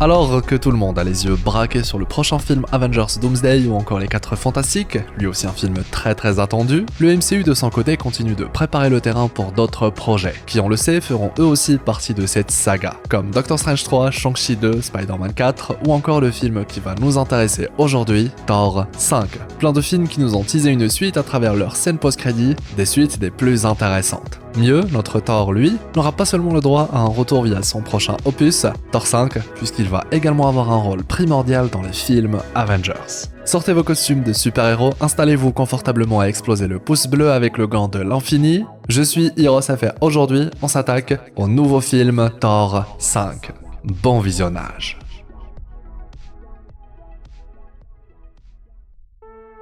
Alors que tout le monde a les yeux braqués sur le prochain film Avengers Doomsday ou encore Les 4 Fantastiques, lui aussi un film très attendu, le MCU de son côté continue de préparer le terrain pour d'autres projets, qui on le sait feront eux aussi partie de cette saga, comme Doctor Strange 3, Shang-Chi 2, Spider-Man 4 ou encore le film qui va nous intéresser aujourd'hui, Thor 5. Plein de films qui nous ont teasé une suite à travers leurs scènes post-crédits, des suites des plus intéressantes. Mieux, notre Thor, lui, n'aura pas seulement le droit à un retour via son prochain opus, Thor 5, puisqu'il va également avoir un rôle primordial dans les films Avengers. Sortez vos costumes de super-héros, installez-vous confortablement à exploser le pouce bleu avec le gant de l'infini. Je suis HeroesFR et aujourd'hui, on s'attaque au nouveau film Thor 5. Bon visionnage.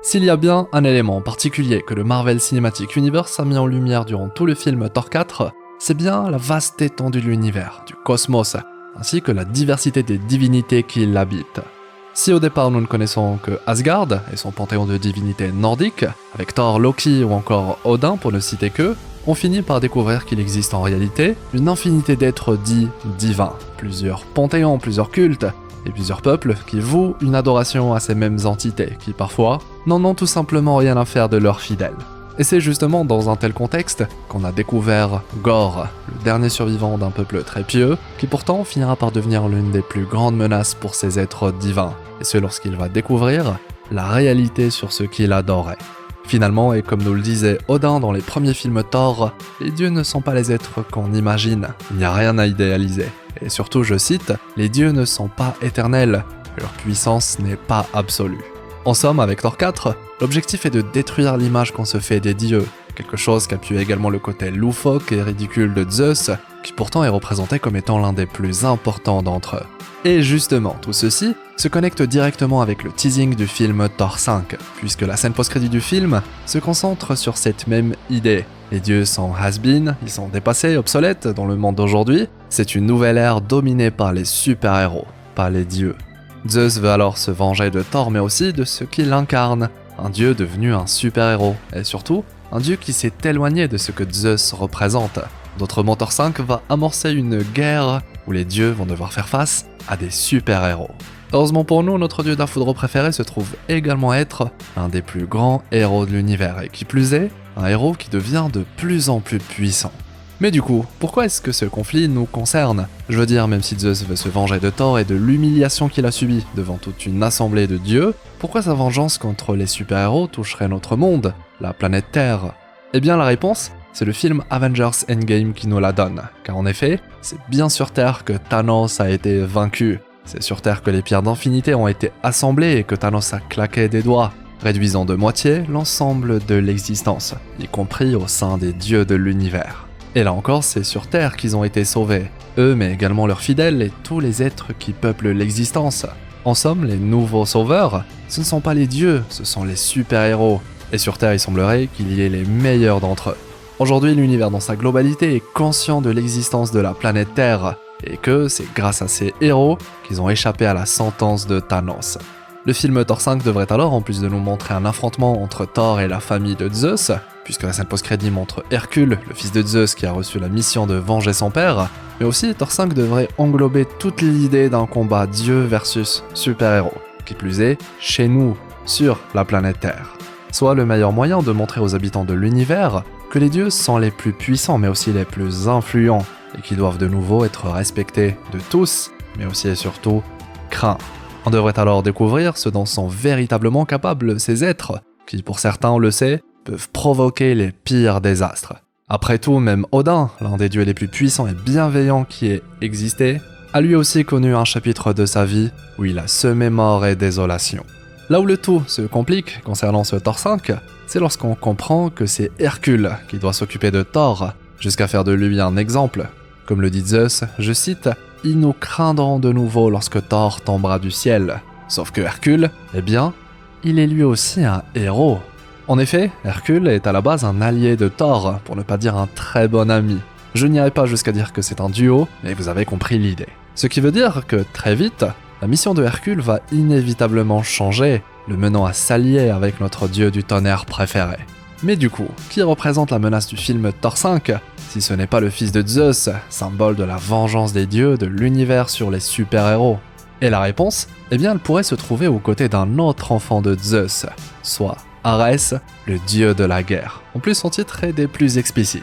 S'il y a bien un élément particulier que le Marvel Cinematic Universe a mis en lumière durant tout le film Thor 4, c'est bien la vaste étendue de l'univers, du cosmos, ainsi que la diversité des divinités qui l'habitent. Si au départ nous ne connaissons que Asgard et son panthéon de divinités nordiques, avec Thor, Loki ou encore Odin pour ne citer qu'eux, on finit par découvrir qu'il existe en réalité une infinité d'êtres dits divins, plusieurs panthéons, plusieurs cultes, et plusieurs peuples qui vouent une adoration à ces mêmes entités qui parfois n'en ont tout simplement rien à faire de leurs fidèles. Et c'est justement dans un tel contexte qu'on a découvert Gorr, le dernier survivant d'un peuple très pieux, qui pourtant finira par devenir l'une des plus grandes menaces pour ces êtres divins, et ce lorsqu'il va découvrir la réalité sur ce qu'il adorait. Finalement, et comme nous le disait Odin dans les premiers films Thor, les dieux ne sont pas les êtres qu'on imagine, il n'y a rien à idéaliser. Et surtout, je cite, les dieux ne sont pas éternels, leur puissance n'est pas absolue. En somme, avec Thor 4, l'objectif est de détruire l'image qu'on se fait des dieux, quelque chose qu'appuie également le côté loufoque et ridicule de Zeus, qui pourtant est représenté comme étant l'un des plus importants d'entre eux. Et justement, tout ceci se connecte directement avec le teasing du film Thor 5, puisque la scène post-crédit du film se concentre sur cette même idée. Les dieux sont has-been, ils sont dépassés, obsolètes dans le monde d'aujourd'hui, c'est une nouvelle ère dominée par les super-héros, pas les dieux. Zeus veut alors se venger de Thor mais aussi de ce qu'il incarne, un dieu devenu un super-héros, et surtout, un dieu qui s'est éloigné de ce que Zeus représente. D'autrement, Thor 5 va amorcer une guerre où les dieux vont devoir faire face à des super-héros. Heureusement pour nous, notre dieu d'un foudre préféré se trouve également être un des plus grands héros de l'univers, et qui plus est, un héros qui devient de plus en plus puissant. Mais du coup, pourquoi est-ce que ce conflit nous concerne ? Je veux dire, même si Zeus veut se venger de Thor et de l'humiliation qu'il a subie devant toute une assemblée de dieux, pourquoi sa vengeance contre les super-héros toucherait notre monde, la planète Terre ? Eh bien la réponse, c'est le film Avengers Endgame qui nous la donne, car en effet, c'est bien sur Terre que Thanos a été vaincu. C'est sur Terre que les pierres d'infinité ont été assemblées et que Thanos a claqué des doigts, réduisant de moitié l'ensemble de l'existence, y compris au sein des dieux de l'univers. Et là encore, c'est sur Terre qu'ils ont été sauvés, eux mais également leurs fidèles et tous les êtres qui peuplent l'existence. En somme, les nouveaux sauveurs, ce ne sont pas les dieux, ce sont les super-héros. Et sur Terre, il semblerait qu'il y ait les meilleurs d'entre eux. Aujourd'hui, l'univers dans sa globalité est conscient de l'existence de la planète Terre, et que c'est grâce à ces héros qu'ils ont échappé à la sentence de Thanos. Le film Thor 5 devrait alors, en plus de nous montrer un affrontement entre Thor et la famille de Zeus, puisque la scène post-crédit montre Hercule, le fils de Zeus qui a reçu la mission de venger son père, mais aussi Thor 5 devrait englober toute l'idée d'un combat dieu versus super-héros, qui plus est, chez nous, sur la planète Terre. Soit le meilleur moyen de montrer aux habitants de l'univers que les dieux sont les plus puissants mais aussi les plus influents, et qui doivent de nouveau être respectés de tous, mais aussi et surtout craints. On devrait alors découvrir ce dont sont véritablement capables ces êtres, qui pour certains, on le sait, peuvent provoquer les pires désastres. Après tout, même Odin, l'un des dieux les plus puissants et bienveillants qui ait existé, a lui aussi connu un chapitre de sa vie où il a semé mort et désolation. Là où le tout se complique concernant ce Thor 5, c'est lorsqu'on comprend que c'est Hercule qui doit s'occuper de Thor, jusqu'à faire de lui un exemple. Comme le dit Zeus, je cite, « Ils nous craindront de nouveau lorsque Thor tombera du ciel. » Sauf que Hercule, eh bien, il est lui aussi un héros. En effet, Hercule est à la base un allié de Thor, pour ne pas dire un très bon ami. Je n'irai pas jusqu'à dire que c'est un duo, mais vous avez compris l'idée. Ce qui veut dire que, très vite, la mission de Hercule va inévitablement changer, le menant à s'allier avec notre dieu du tonnerre préféré. Mais du coup, qui représente la menace du film Thor 5, si ce n'est pas le fils de Zeus, symbole de la vengeance des dieux de l'univers sur les super-héros ? Et la réponse, eh bien elle pourrait se trouver aux côtés d'un autre enfant de Zeus, soit Arès, le dieu de la guerre. En plus, son titre est des plus explicites.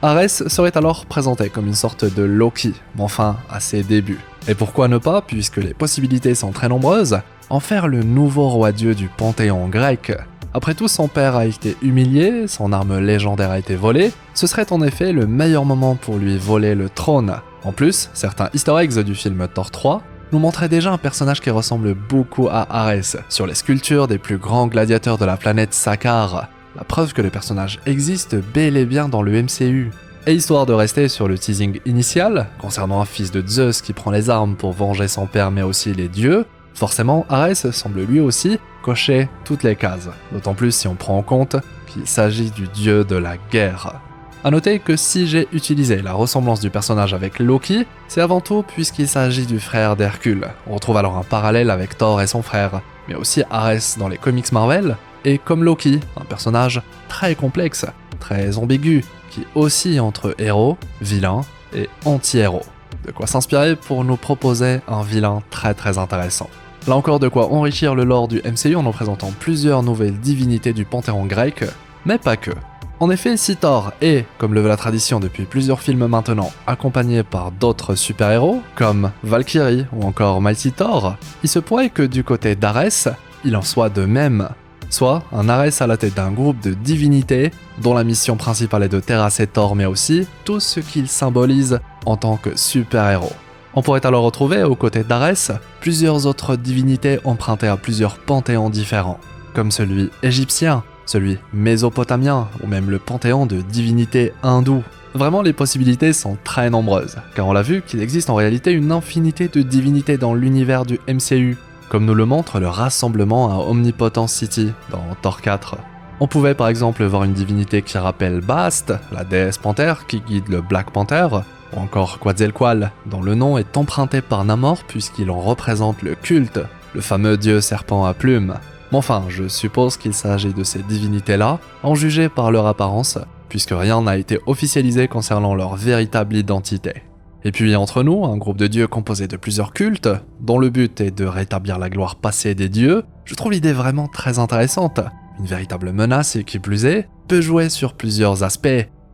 Arès serait alors présenté comme une sorte de Loki, mais enfin à ses débuts. Et pourquoi ne pas, puisque les possibilités sont très nombreuses, en faire le nouveau roi-dieu du panthéon grec. Après tout, son père a été humilié, son arme légendaire a été volée, ce serait en effet le meilleur moment pour lui voler le trône. En plus, certains easter eggs du film Thor 3 nous montraient déjà un personnage qui ressemble beaucoup à Arès, sur les sculptures des plus grands gladiateurs de la planète Sakaar. La preuve que le personnage existe bel et bien dans le MCU. Et histoire de rester sur le teasing initial, concernant un fils de Zeus qui prend les armes pour venger son père mais aussi les dieux, forcément Arès semble lui aussi cocher toutes les cases, d'autant plus si on prend en compte qu'il s'agit du dieu de la guerre. A noter que si j'ai utilisé la ressemblance du personnage avec Loki, c'est avant tout puisqu'il s'agit du frère d'Hercule. On retrouve alors un parallèle avec Thor et son frère, mais aussi Arès dans les comics Marvel, et comme Loki, un personnage très complexe, très ambigu, qui oscille entre héros, vilains et anti-héros. De quoi s'inspirer pour nous proposer un vilain très intéressant. Là encore de quoi enrichir le lore du MCU en nous présentant plusieurs nouvelles divinités du panthéon grec, mais pas que. En effet, si Thor est, comme le veut la tradition depuis plusieurs films maintenant, accompagné par d'autres super-héros, comme Valkyrie ou encore Mighty Thor, il se pourrait que du côté d'Arès, il en soit de même. Soit un Arès à la tête d'un groupe de divinités, dont la mission principale est de terrasser Thor, mais aussi tout ce qu'il symbolise en tant que super-héros. On pourrait alors retrouver, aux côtés d'Arès, plusieurs autres divinités empruntées à plusieurs panthéons différents, comme celui égyptien, celui mésopotamien, ou même le panthéon de divinités hindoues. Vraiment, les possibilités sont très nombreuses, car on l'a vu qu'il existe en réalité une infinité de divinités dans l'univers du MCU, comme nous le montre le rassemblement à Omnipotence City dans Thor 4. On pouvait par exemple voir une divinité qui rappelle Bast, la déesse panthère qui guide le Black Panther, ou encore Quetzalcoatl, dont le nom est emprunté par Namor puisqu'il en représente le culte, le fameux dieu serpent à plumes. Mais enfin, je suppose qu'il s'agit de ces divinités-là, en juger par leur apparence, puisque rien n'a été officialisé concernant leur véritable identité. Et puis entre nous, un groupe de dieux composé de plusieurs cultes, dont le but est de rétablir la gloire passée des dieux, je trouve l'idée vraiment très intéressante. Une véritable menace et qui plus est, peut jouer sur plusieurs aspects.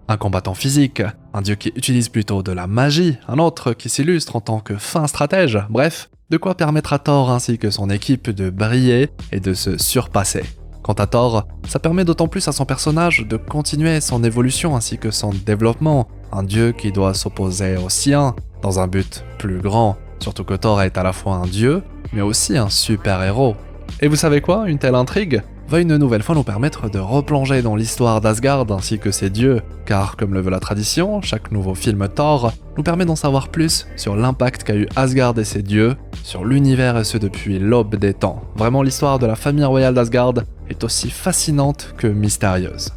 Un combattant physique, un dieu qui utilise plutôt de la magie, un autre qui s'illustre en tant que fin stratège, bref, de quoi permettre à Thor ainsi que son équipe de briller et de se surpasser. Quant à Thor, ça permet d'autant plus à son personnage de continuer son évolution ainsi que son développement, un dieu qui doit s'opposer au sien, dans un but plus grand, surtout que Thor est à la fois un dieu, mais aussi un super-héros. Et vous savez quoi, une telle intrigue va une nouvelle fois nous permettre de replonger dans l'histoire d'Asgard ainsi que ses dieux, car comme le veut la tradition, chaque nouveau film Thor nous permet d'en savoir plus sur l'impact qu'a eu Asgard et ses dieux, sur l'univers et ce depuis l'aube des temps. Vraiment l'histoire de la famille royale d'Asgard est aussi fascinante que mystérieuse.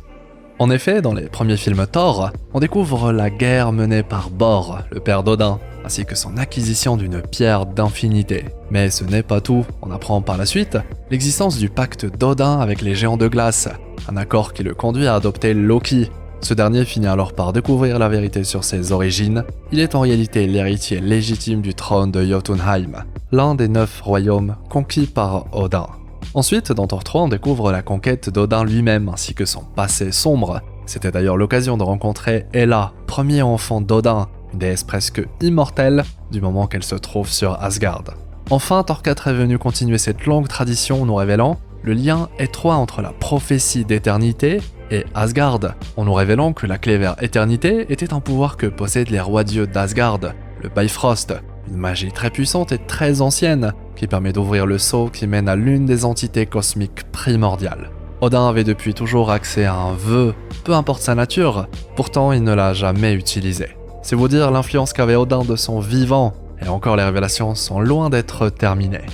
En effet, dans les premiers films Thor, on découvre la guerre menée par Bor, le père d'Odin, ainsi que son acquisition d'une pierre d'infinité. Mais ce n'est pas tout, on apprend par la suite l'existence du pacte d'Odin avec les géants de glace, un accord qui le conduit à adopter Loki. Ce dernier finit alors par découvrir la vérité sur ses origines, il est en réalité l'héritier légitime du trône de Jotunheim, l'un des 9 royaumes conquis par Odin. Ensuite, dans Thor 3, on découvre la conquête d'Odin lui-même ainsi que son passé sombre. C'était d'ailleurs l'occasion de rencontrer Hela, premier enfant d'Odin, une déesse presque immortelle du moment qu'elle se trouve sur Asgard. Enfin, Thor 4 est venu continuer cette longue tradition en nous révélant le lien étroit entre la prophétie d'éternité et Asgard, en nous révélant que la clé vers éternité était un pouvoir que possèdent les rois-dieux d'Asgard, le Bifrost, une magie très puissante et très ancienne qui permet d'ouvrir le sceau qui mène à l'une des entités cosmiques primordiales. Odin avait depuis toujours accès à un vœu, peu importe sa nature, pourtant il ne l'a jamais utilisé. C'est vous dire l'influence qu'avait Odin de son vivant, et encore les révélations sont loin d'être terminées.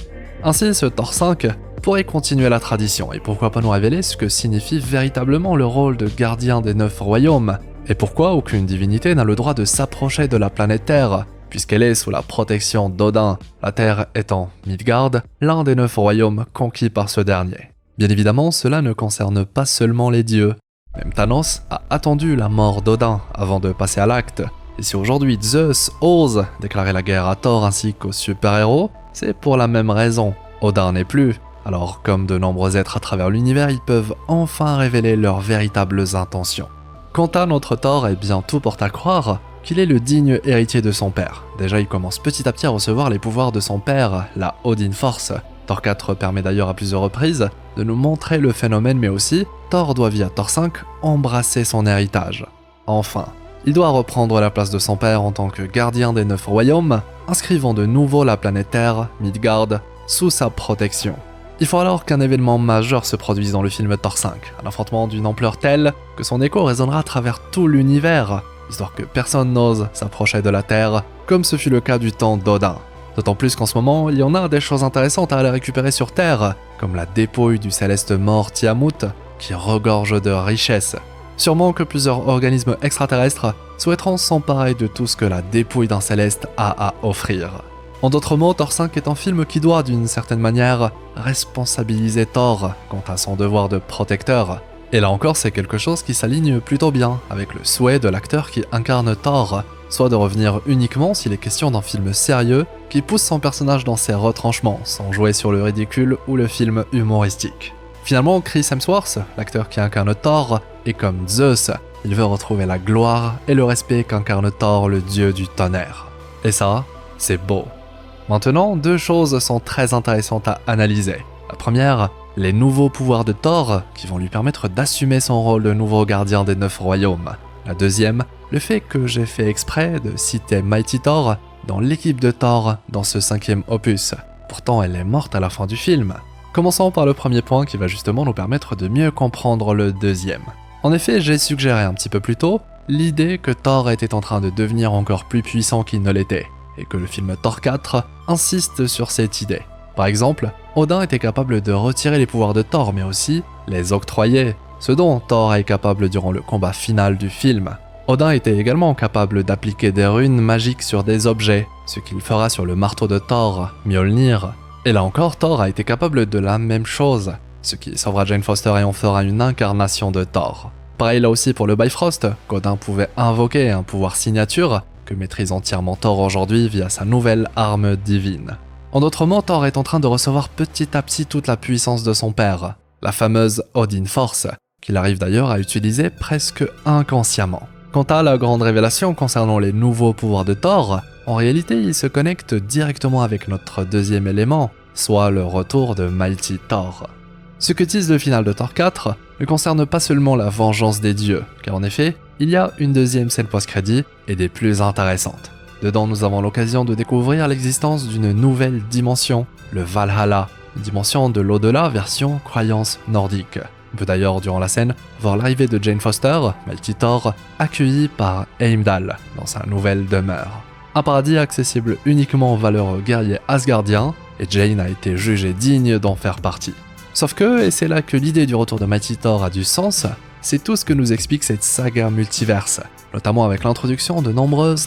Ainsi, ce Thor 5 pourrait continuer la tradition, et pourquoi pas nous révéler ce que signifie véritablement le rôle de gardien des 9 royaumes, et pourquoi aucune divinité n'a le droit de s'approcher de la planète Terre, puisqu'elle est sous la protection d'Odin, la Terre étant Midgard, l'un des 9 royaumes conquis par ce dernier. Bien évidemment, cela ne concerne pas seulement les dieux. Même Thanos a attendu la mort d'Odin avant de passer à l'acte. Et si aujourd'hui Zeus ose déclarer la guerre à Thor ainsi qu'aux super-héros, C'est pour la même raison. Odin n'est plus. Alors, comme de nombreux êtres à travers l'univers, ils peuvent enfin révéler leurs véritables intentions. Quant à notre Thor, eh bien tout porte à croire qu'il est le digne héritier de son père. Déjà, il commence petit à petit à recevoir les pouvoirs de son père, la Odin Force. Thor 4 permet d'ailleurs à plusieurs reprises de nous montrer le phénomène, mais aussi, Thor doit via Thor 5 embrasser son héritage. Enfin, il doit reprendre la place de son père en tant que gardien des 9 royaumes, inscrivant de nouveau la planète Terre, Midgard, sous sa protection. Il faut alors qu'un événement majeur se produise dans le film Thor 5, un affrontement d'une ampleur telle que son écho résonnera à travers tout l'univers, histoire que personne n'ose s'approcher de la Terre, comme ce fut le cas du temps d'Odin. D'autant plus qu'en ce moment, il y en a des choses intéressantes à aller récupérer sur Terre, comme la dépouille du céleste mort Tiamut, qui regorge de richesses. Sûrement que plusieurs organismes extraterrestres souhaiteront s'emparer de tout ce que la dépouille d'un céleste a à offrir. En d'autres mots, Thor 5 est un film qui doit, d'une certaine manière, responsabiliser Thor quant à son devoir de protecteur. Et là encore, c'est quelque chose qui s'aligne plutôt bien avec le souhait de l'acteur qui incarne Thor, soit de revenir uniquement s'il est question d'un film sérieux qui pousse son personnage dans ses retranchements, sans jouer sur le ridicule ou le film humoristique. Finalement, Chris Hemsworth, l'acteur qui incarne Thor, est comme Zeus, il veut retrouver la gloire et le respect qu'incarne Thor, le dieu du tonnerre. Et ça, c'est beau. Maintenant, deux choses sont très intéressantes à analyser. La première, les nouveaux pouvoirs de Thor, qui vont lui permettre d'assumer son rôle de nouveau gardien des 9 royaumes. La deuxième, le fait que j'ai fait exprès de citer Mighty Thor dans l'équipe de Thor dans ce 5e opus. Pourtant, elle est morte à la fin du film. Commençons par le premier point qui va justement nous permettre de mieux comprendre le deuxième. En effet, j'ai suggéré un petit peu plus tôt l'idée que Thor était en train de devenir encore plus puissant qu'il ne l'était, et que le film Thor 4 insiste sur cette idée. Par exemple, Odin était capable de retirer les pouvoirs de Thor, mais aussi les octroyer, ce dont Thor est capable durant le combat final du film. Odin était également capable d'appliquer des runes magiques sur des objets, ce qu'il fera sur le marteau de Thor, Mjolnir. Et là encore, Thor a été capable de la même chose, ce qui sauvera Jane Foster et en fera une incarnation de Thor. Pareil là aussi pour le Bifrost, qu'Odin pouvait invoquer un pouvoir signature, que maîtrise entièrement Thor aujourd'hui via sa nouvelle arme divine. En d'autres mots, Thor est en train de recevoir petit à petit toute la puissance de son père, la fameuse Odin Force, qu'il arrive d'ailleurs à utiliser presque inconsciemment. Quant à la grande révélation concernant les nouveaux pouvoirs de Thor, en réalité il se connecte directement avec notre deuxième élément, soit le retour de Mighty Thor. Ce que tease le final de Thor 4 ne concerne pas seulement la vengeance des dieux, car en effet, il y a une deuxième scène post-crédit et des plus intéressantes. Dedans, nous avons l'occasion de découvrir l'existence d'une nouvelle dimension, le Valhalla, une dimension de l'au-delà version croyance nordique. On peut d'ailleurs, durant la scène, voir l'arrivée de Jane Foster, Mighty Thor, accueillie par Heimdall dans sa nouvelle demeure. Un paradis accessible uniquement aux valeureux guerriers asgardiens, et Jane a été jugée digne d'en faire partie. Sauf que, et c'est là que l'idée du retour de Mighty Thor a du sens, c'est tout ce que nous explique cette saga multiverse, notamment avec l'introduction de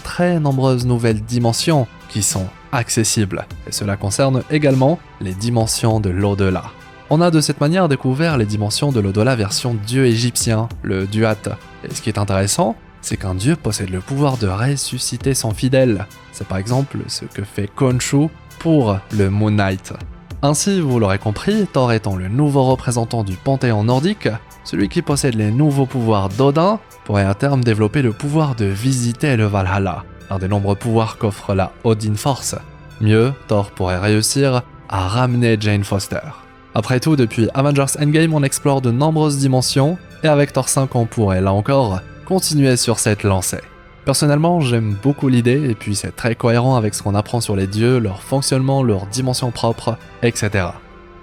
très nombreuses nouvelles dimensions qui sont accessibles, et cela concerne également les dimensions de l'au-delà. On a de cette manière découvert les dimensions de l'au-delà version dieu égyptien, le Duat, et ce qui est intéressant, c'est qu'un dieu possède le pouvoir de ressusciter son fidèle. C'est par exemple ce que fait Khonshu pour le Moon Knight. Ainsi, vous l'aurez compris, Thor étant le nouveau représentant du panthéon nordique, celui qui possède les nouveaux pouvoirs d'Odin pourrait à terme développer le pouvoir de visiter le Valhalla, un des nombreux pouvoirs qu'offre la Odin Force. Mieux, Thor pourrait réussir à ramener Jane Foster. Après tout, depuis Avengers Endgame, on explore de nombreuses dimensions, et avec Thor 5, on pourrait, là encore, continuer sur cette lancée. Personnellement, j'aime beaucoup l'idée, et puis c'est très cohérent avec ce qu'on apprend sur les dieux, leur fonctionnement, leurs dimensions propres, etc.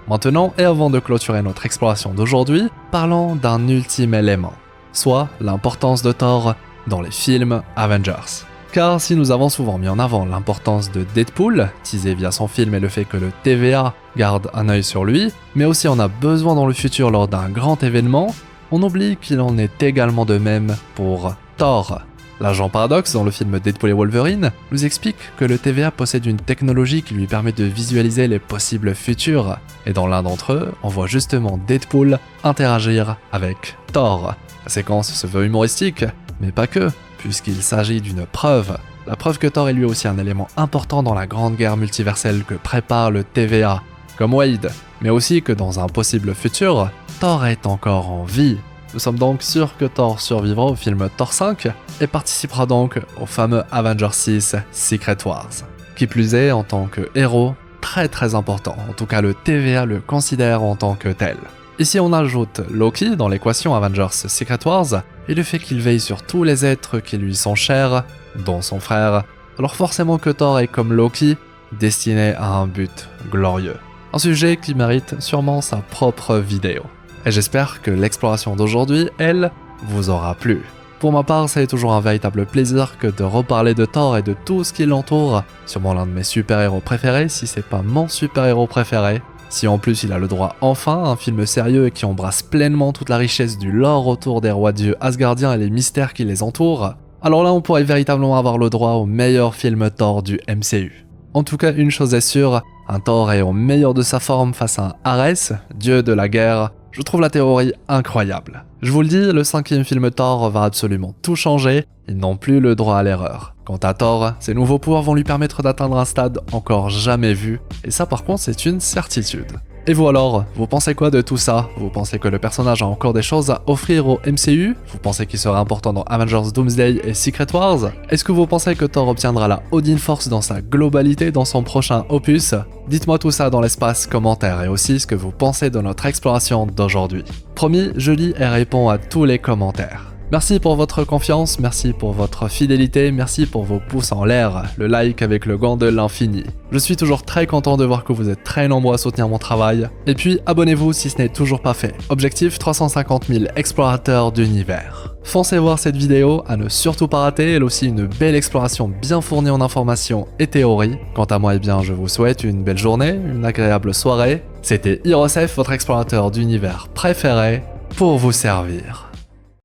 Maintenant, et avant de clôturer notre exploration d'aujourd'hui, parlons d'un ultime élément, soit l'importance de Thor dans les films Avengers. Car si nous avons souvent mis en avant l'importance de Deadpool, teasé via son film et le fait que le TVA garde un œil sur lui, mais aussi on a besoin dans le futur lors d'un grand événement, on oublie qu'il en est également de même pour Thor. L'agent Paradox, dans le film Deadpool et Wolverine, nous explique que le TVA possède une technologie qui lui permet de visualiser les possibles futurs, et dans l'un d'entre eux, on voit justement Deadpool interagir avec Thor. La séquence se veut humoristique, mais pas que, puisqu'il s'agit d'une preuve La preuve que Thor est lui aussi un élément important dans la grande guerre multiverselle que prépare le TVA, comme Wade, mais aussi que dans un possible futur, Thor est encore en vie. Nous sommes donc sûrs que Thor survivra au film Thor 5 et participera donc au fameux Avengers 6 Secret Wars. Qui plus est, en tant que héros, très important, en tout cas le TVA le considère en tant que tel. Ici on ajoute Loki dans l'équation Avengers Secret Wars et le fait qu'il veille sur tous les êtres qui lui sont chers, dont son frère, alors forcément que Thor est comme Loki, destiné à un but glorieux. Un sujet qui mérite sûrement sa propre vidéo. Et j'espère que l'exploration d'aujourd'hui, elle, vous aura plu. Pour ma part, c'est toujours un véritable plaisir que de reparler de Thor et de tout ce qui l'entoure, sûrement l'un de mes super-héros préférés, si c'est pas mon super-héros préféré. Si en plus il a le droit enfin à un film sérieux et qui embrasse pleinement toute la richesse du lore autour des rois dieux asgardiens et les mystères qui les entourent, alors là on pourrait véritablement avoir le droit au meilleur film Thor du MCU. En tout cas, une chose est sûre, un Thor est au meilleur de sa forme face à un Ares, dieu de la guerre. Je trouve la théorie incroyable. Je vous le dis, le 5e film Thor va absolument tout changer, ils n'ont plus le droit à l'erreur. Quant à Thor, ses nouveaux pouvoirs vont lui permettre d'atteindre un stade encore jamais vu, et ça par contre c'est une certitude. Et vous alors, vous pensez quoi de tout ça? Vous pensez que le personnage a encore des choses à offrir au MCU? Vous pensez qu'il sera important dans Avengers Doomsday et Secret Wars? Est-ce que vous pensez que Thor obtiendra la Odin Force dans sa globalité dans son prochain opus? Dites-moi tout ça dans l'espace commentaire et aussi ce que vous pensez de notre exploration d'aujourd'hui. Promis, je lis et réponds à tous les commentaires. Merci pour votre confiance, merci pour votre fidélité, merci pour vos pouces en l'air, le like avec le gant de l'infini. Je suis toujours très content de voir que vous êtes très nombreux à soutenir mon travail. Et puis, abonnez-vous si ce n'est toujours pas fait. Objectif 350 000 explorateurs d'univers. Foncez voir cette vidéo, à ne surtout pas rater, elle aussi une belle exploration bien fournie en informations et théories. Quant à moi, eh bien, je vous souhaite une belle journée, une agréable soirée. C'était Hirosef, votre explorateur d'univers préféré, pour vous servir.